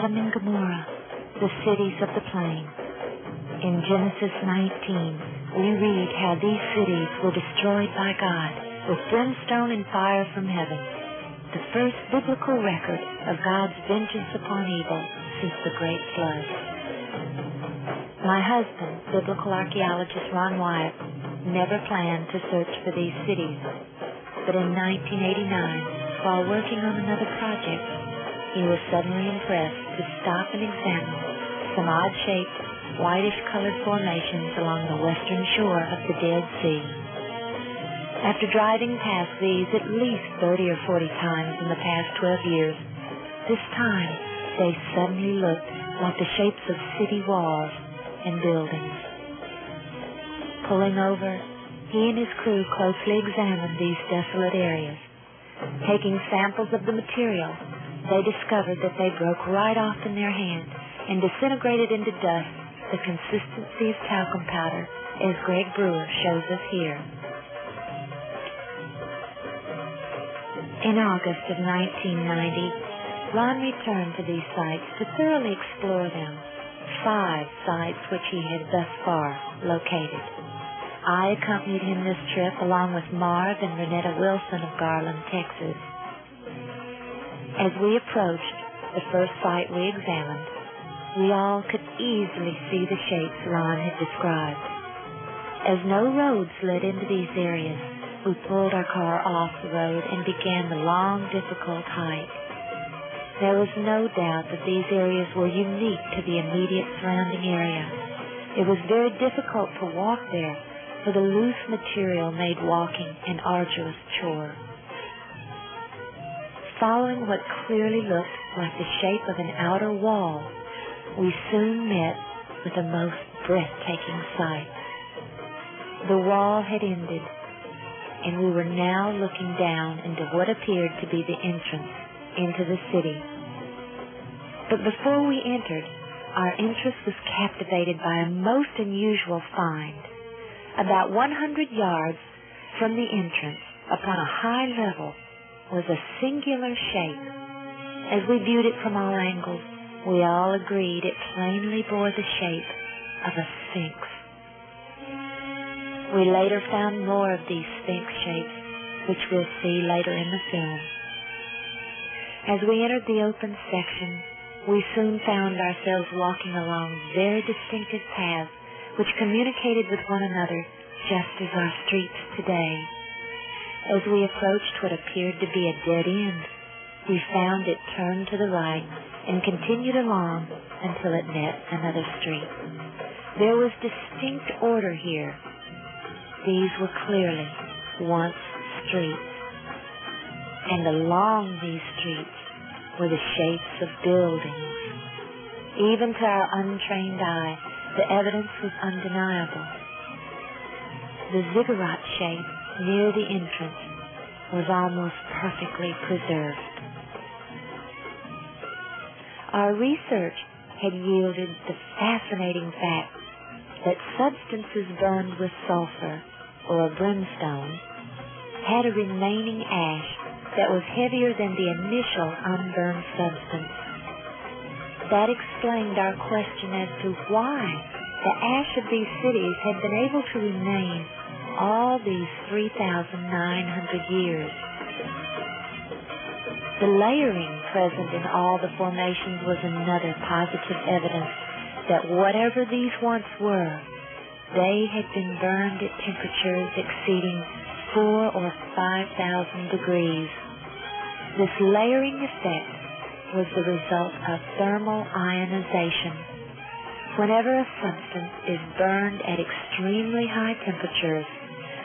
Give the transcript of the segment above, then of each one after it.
Sodom and Gomorrah, the cities of the plain. In Genesis 19, we read how these cities were destroyed by God with brimstone and fire from heaven, the first biblical record of God's vengeance upon evil since the Great Flood. My husband, biblical archaeologist Ron Wyatt, never planned to search for these cities, but in 1989, while working on another project, he was suddenly impressed to stop and examine some odd-shaped, whitish-colored formations along the western shore of the Dead Sea. After driving past these at least 30 or 40 times in the past 12 years, this time they suddenly looked like the shapes of city walls and buildings. Pulling over, he and his crew closely examined these desolate areas. Taking samples of the material, they discovered that they broke right off in their hand and disintegrated into dust the consistency of talcum powder, as Greg Brewer shows us here. In August of 1990, Ron returned to these sites to thoroughly explore them, 5 sites which he had thus far located. I accompanied him this trip along with Marv and Renetta Wilson of Garland, Texas. As we approached the first site we examined, we all could easily see the shapes Ron had described. As no roads led into these areas, we pulled our car off the road and began the long, difficult hike. There was no doubt that these areas were unique to the immediate surrounding area. It was very difficult to walk there, for the loose material made walking an arduous chore. Following what clearly looked like the shape of an outer wall, we soon met with a most breathtaking sight. The wall had ended, and we were now looking down into what appeared to be the entrance into the city. But before we entered, our interest was captivated by a most unusual find. About 100 yards from the entrance, upon a high level, was a singular shape. As we viewed it from all angles, we all agreed it plainly bore the shape of a sphinx. We later found more of these sphinx shapes, which we'll see later in the film. As we entered the open section, we soon found ourselves walking along very distinctive paths which communicated with one another just as our streets today. As we approached what appeared to be a dead end, we found it turned to the right and continued along until it met another street. There was distinct order here. These were clearly once streets, and along these streets were the shapes of buildings. Even to our untrained eye, the evidence was undeniable. The ziggurat shape near the entrance was almost perfectly preserved. Our research had yielded the fascinating fact that substances burned with sulfur or brimstone had a remaining ash that was heavier than the initial unburned substance. That explained our question as to why the ash of these cities had been able to remain all these 3,900 years. The layering present in all the formations was another positive evidence that whatever these once were, they had been burned at temperatures exceeding 4,000 or 5,000 degrees. This layering effect was the result of thermal ionization. Whenever a substance is burned at extremely high temperatures,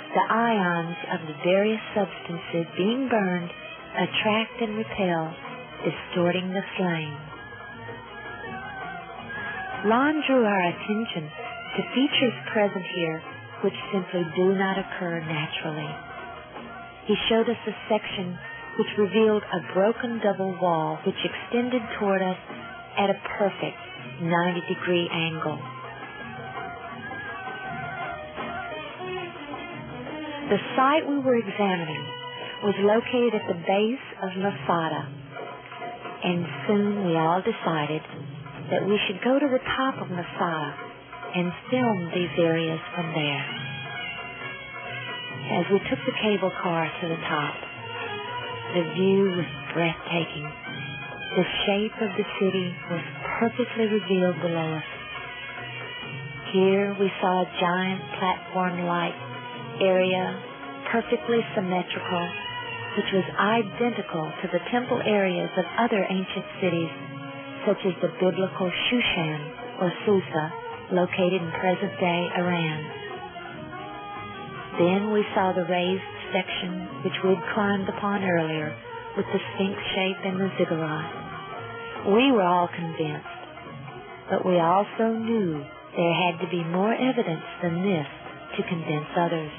the ions of the various substances being burned attract and repel, distorting the flame. Ron drew our attention to features present here which simply do not occur naturally. He showed us a section which revealed a broken double wall which extended toward us at a perfect 90-degree angle. The site we were examining was located at the base of Masada. and soon we all decided that we should go to the top of Messiah and film these areas from there. As we took the cable car to the top, the view was breathtaking. The shape of the city was perfectly revealed below us. Here we saw a giant platform-like area, perfectly symmetrical, which was identical to the temple areas of other ancient cities, such as the biblical Shushan or Susa, located in present-day Iran. Then we saw the raised section which we'd climbed upon earlier, with the sphinx shape and the ziggurat. We were all convinced, but we also knew there had to be more evidence than this to convince others.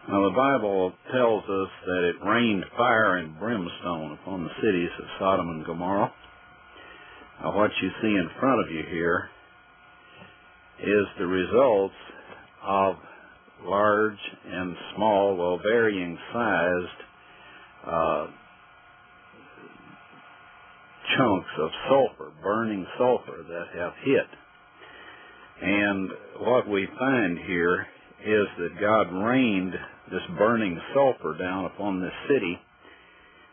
Now, the Bible tells us that it rained fire and brimstone upon the cities of Sodom and Gomorrah. Now, what you see in front of you here is the results of large and small, well, varying sized chunks of sulfur, burning sulfur that have hit. And what we find here is that God rained this burning sulfur down upon this city,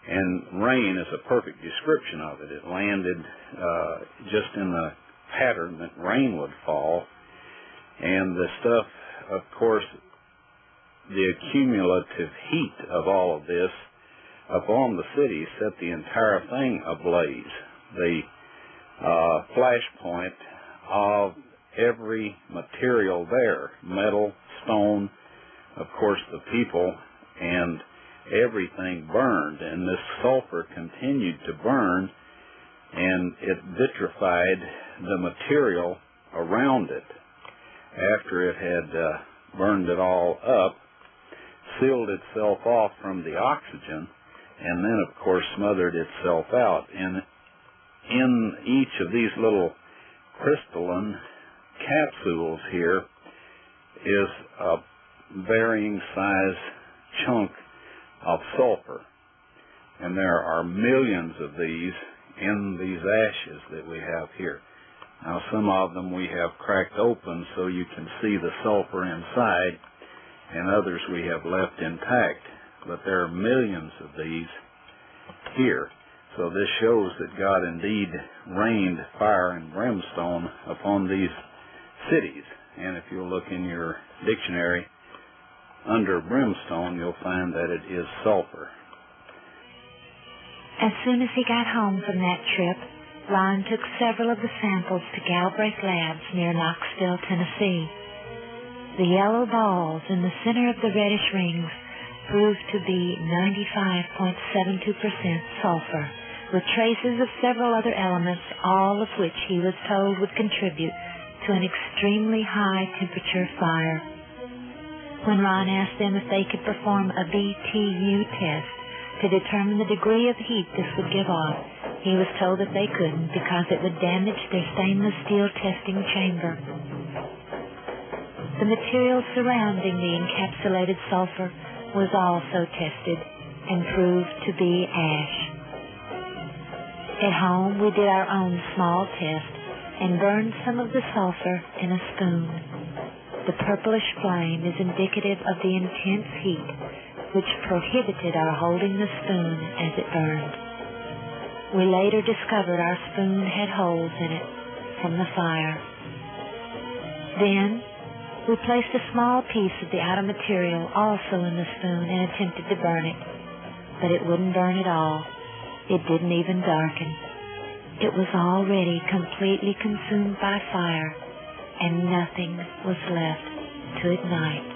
and rain is a perfect description of it. It landed just in the pattern that rain would fall, and the stuff, of course, the accumulative heat of all of this upon the city set the entire thing ablaze. The flashpoint of every material there, metal, stone, of course the people, and everything burned, and this sulfur continued to burn, and it vitrified the material around it. After it had burned it all up, sealed itself off from the oxygen, and then, of course, smothered itself out. And in each of these little crystalline capsules here is a varying size chunk of sulfur. And there are millions of these in these ashes that we have here. Now, some of them we have cracked open so you can see the sulfur inside, and others we have left intact. But there are millions of these here. So this shows that God indeed rained fire and brimstone upon these cities. And if you'll look in your dictionary, under brimstone, you'll find that it is sulfur. As soon as he got home from that trip, Ron took several of the samples to Galbraith Labs near Knoxville, Tennessee. The yellow balls in the center of the reddish rings proved to be 95.72% sulfur, with traces of several other elements, all of which he was told would contribute to an extremely high temperature fire. When Ron asked them if they could perform a BTU test to determine the degree of heat this would give off, he was told that they couldn't because it would damage their stainless steel testing chamber. The material surrounding the encapsulated sulfur was also tested and proved to be ash. At home, we did our own small test and burned some of the sulfur in a spoon. The purplish flame is indicative of the intense heat, which prohibited our holding the spoon as it burned. We later discovered our spoon had holes in it from the fire. Then, we placed a small piece of the outer material also in the spoon and attempted to burn it, but it wouldn't burn at all. It didn't even darken. It was already completely consumed by fire, and nothing was left to ignite.